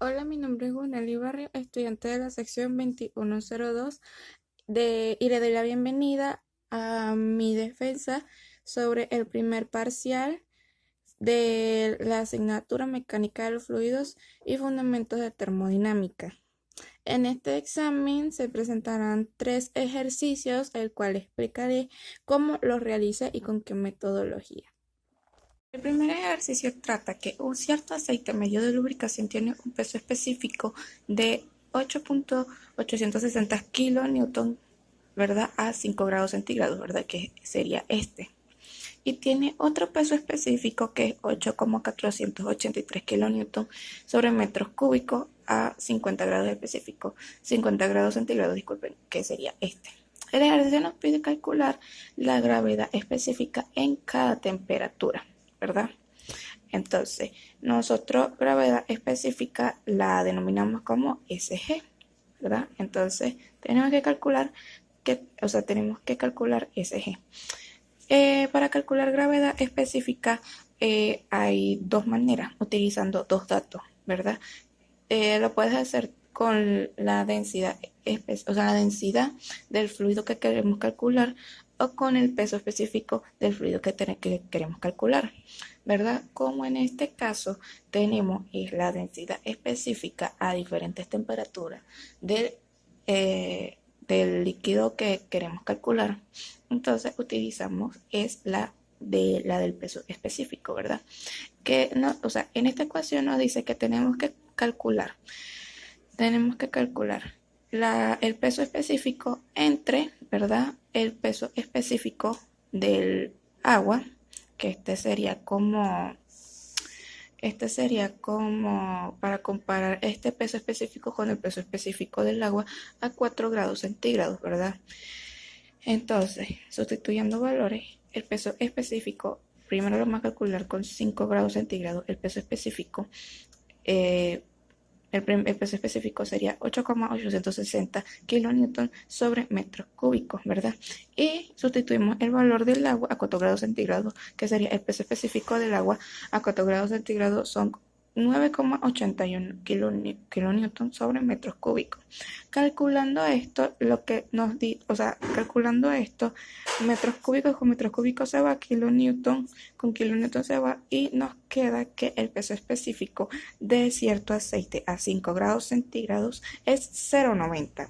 Hola, mi nombre es Guneli Barrio, estudiante de la sección 2102 y le doy la bienvenida a mi defensa sobre el primer parcial de la asignatura Mecánica de los Fluidos y Fundamentos de Termodinámica. En este examen se presentarán 3 ejercicios, el cual explicaré cómo los realice y con qué metodología. El primer ejercicio trata que un cierto aceite medio de lubricación tiene un peso específico de 8.860 kilonewton, ¿verdad? A 5 grados centígrados, ¿verdad? Que sería este. Y tiene otro peso específico que es 8,483 kilonewton sobre metros cúbicos a 50 grados específicos, 50 grados centígrados, disculpen, que sería este. El ejercicio nos pide calcular la gravedad específica en cada temperatura, ¿verdad? Entonces, nosotros gravedad específica la denominamos como SG, ¿verdad? Entonces, tenemos que calcular SG. Para calcular gravedad específica hay dos maneras, utilizando dos datos, ¿verdad? Lo puedes hacer con la densidad, la densidad del fluido que queremos calcular o con el peso específico del fluido que queremos calcular, ¿verdad? Como en este caso tenemos la densidad específica a diferentes temperaturas del líquido que queremos calcular, entonces utilizamos la del peso específico, ¿verdad? Que no, en esta ecuación nos dice que tenemos que calcular el peso específico entre, ¿verdad? El peso específico del agua, que este sería como para comparar este peso específico con el peso específico del agua a 4 grados centígrados, ¿verdad? Entonces, sustituyendo valores, el peso específico, primero lo vamos a calcular con 5 grados centígrados, el peso específico. El peso específico sería 8,860 kilonewton sobre metros cúbicos, ¿verdad? Y sustituimos el valor del agua a 4 grados centígrados, que sería el peso específico del agua a 4 grados centígrados, son 9,81 kilonewton sobre metros cúbicos. Calculando esto, calculando esto, metros cúbicos con metros cúbicos se va, kilonewton con kilonewton se va, y nos queda que el peso específico de cierto aceite a 5 grados centígrados es 0,90.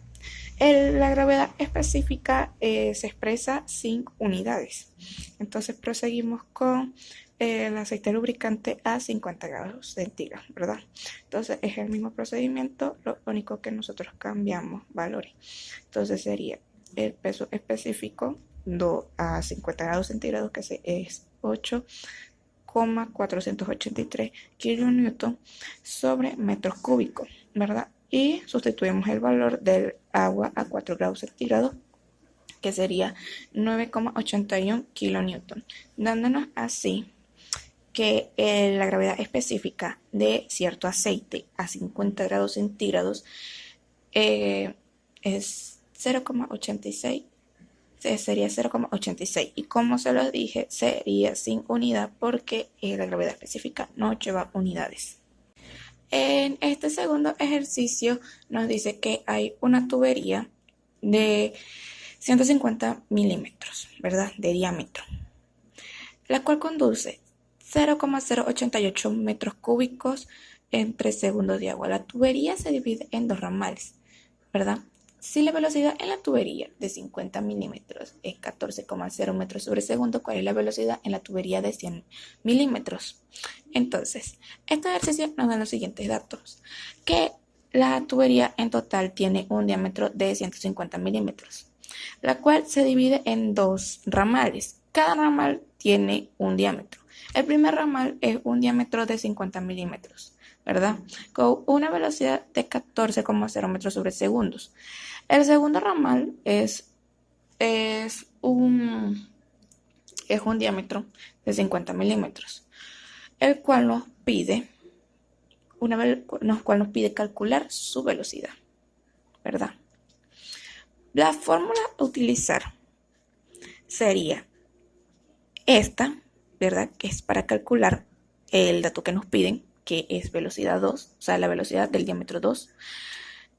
La gravedad específica se expresa sin unidades. Entonces proseguimos con el aceite lubricante a 50 grados centígrados, ¿verdad? Entonces es el mismo procedimiento, lo único que nosotros cambiamos valores. Entonces sería el peso específico a 50 grados centígrados, que es 8,483 kilonewton sobre metros cúbicos, ¿verdad? Y sustituimos el valor del agua a 4 grados centígrados, que sería 9,81 kilonewton, dándonos así que la gravedad específica de cierto aceite a 50 grados centígrados es 0,86, sería 0,86, y como se los dije, sería sin unidad porque la gravedad específica no lleva unidades. En este segundo ejercicio nos dice que hay una tubería de 150 milímetros, ¿verdad? De diámetro, la cual conduce 0,088 metros cúbicos en 3 segundos de agua. La tubería se divide en dos ramales, ¿verdad? Si la velocidad en la tubería de 50 milímetros es 14,0 metros sobre segundo, ¿cuál es la velocidad en la tubería de 100 milímetros? Entonces, este ejercicio nos da los siguientes datos: que la tubería en total tiene un diámetro de 150 milímetros, la cual se divide en dos ramales. Cada ramal tiene un diámetro. El primer ramal es un diámetro de 50 milímetros, ¿verdad? Con una velocidad de 14,0 metros sobre segundos. El segundo ramal es un diámetro de 50 milímetros, el cual nos pide calcular su velocidad, ¿verdad? La fórmula a utilizar sería esta, ¿verdad? Que es para calcular el dato que nos piden, que es velocidad 2, o sea, la velocidad del diámetro 2,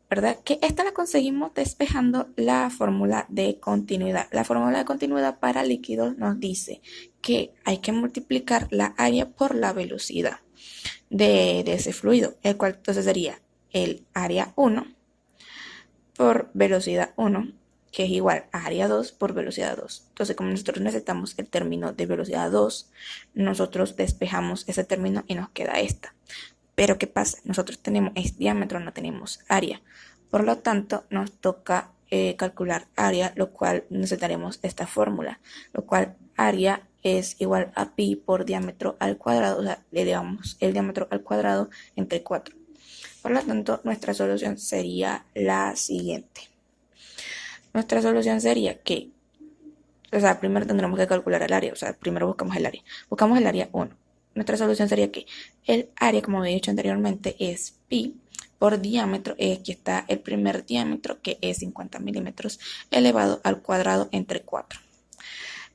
¿verdad? Que esta la conseguimos despejando la fórmula de continuidad. La fórmula de continuidad para líquidos nos dice que hay que multiplicar la área por la velocidad de ese fluido, el cual entonces sería el área 1 por velocidad 1, que es igual a área 2 por velocidad 2. Entonces, como nosotros necesitamos el término de velocidad 2, nosotros despejamos ese término y nos queda esta. Pero ¿qué pasa? Nosotros tenemos diámetro, no tenemos área. Por lo tanto, nos toca calcular área, lo cual necesitaremos esta fórmula, lo cual área es igual a pi por diámetro al cuadrado, o sea, le elevamos el diámetro al cuadrado entre 4. Por lo tanto, nuestra solución sería la siguiente. Nuestra solución sería que, o sea, primero tendremos que calcular el área, o sea, primero buscamos el área. Buscamos el área 1. Nuestra solución sería que el área, como había dicho anteriormente, es pi por diámetro. Aquí está el primer diámetro, que es 50 milímetros, elevado al cuadrado entre 4.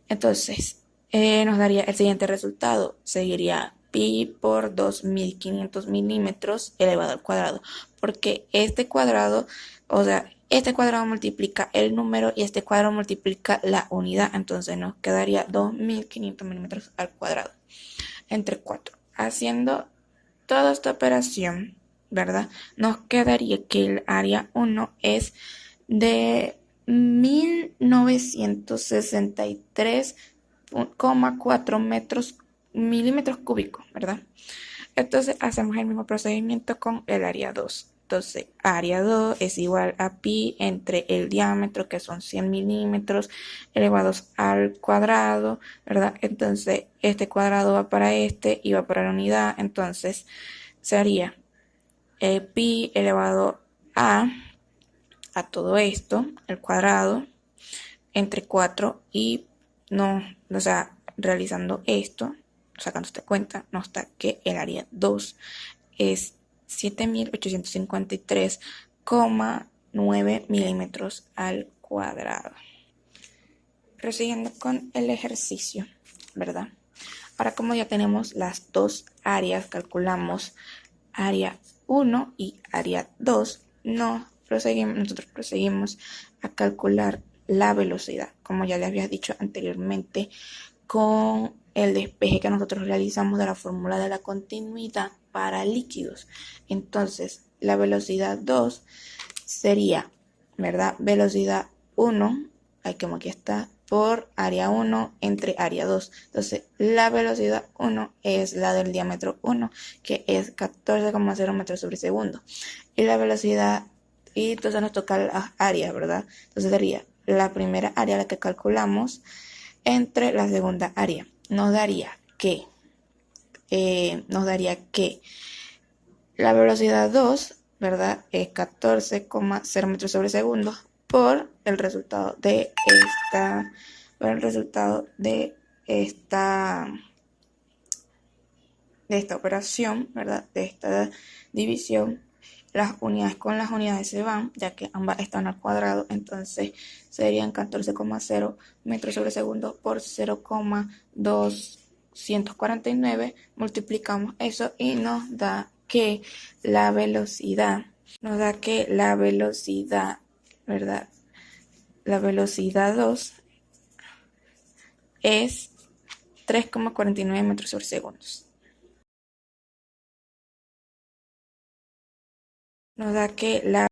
Entonces, nos daría el siguiente resultado. Seguiría pi por 2500 milímetros elevado al cuadrado. Porque este cuadrado, o sea, este cuadrado multiplica el número y este cuadrado multiplica la unidad. Entonces nos quedaría 2500 milímetros al cuadrado entre 4. Haciendo toda esta operación, ¿verdad? Nos quedaría que el área 1 es de 1963,4 milímetros cúbicos, ¿verdad? Entonces hacemos el mismo procedimiento con el área 2. Entonces, área 2 es igual a pi entre el diámetro, que son 100 milímetros, elevados al cuadrado, ¿verdad? Entonces, este cuadrado va para este y va para la unidad. Entonces, sería pi elevado a todo esto, el cuadrado, entre 4 y no, o sea, realizando esto, sacando esta cuenta, nos da que el área 2 es 7853,9 milímetros al cuadrado. Prosiguiendo con el ejercicio, ¿verdad? Ahora, como ya tenemos las dos áreas, calculamos área 1 y área 2, nosotros proseguimos a calcular la velocidad, como ya les había dicho anteriormente, con el despeje que nosotros realizamos de la fórmula de la continuidad para líquidos. Entonces, la velocidad 2 sería, ¿verdad? Velocidad 1, como aquí está, por área 1 entre área 2. Entonces, la velocidad 1 es la del diámetro 1, que es 14,0 metros sobre segundo. Y la velocidad, y entonces nos toca las áreas, ¿verdad? Entonces sería la primera área la que calculamos entre la segunda área. Nos daría que la velocidad 2, ¿verdad? Es 14,0 metros sobre segundo por el resultado de esta operación, ¿verdad? De esta división. Las unidades con las unidades se van, ya que ambas están al cuadrado, entonces serían 14,0 metros sobre segundo por 0,249. Multiplicamos eso y nos da que la velocidad, ¿verdad? La velocidad 2 es 3,49 metros sobre segundos. Nos da que la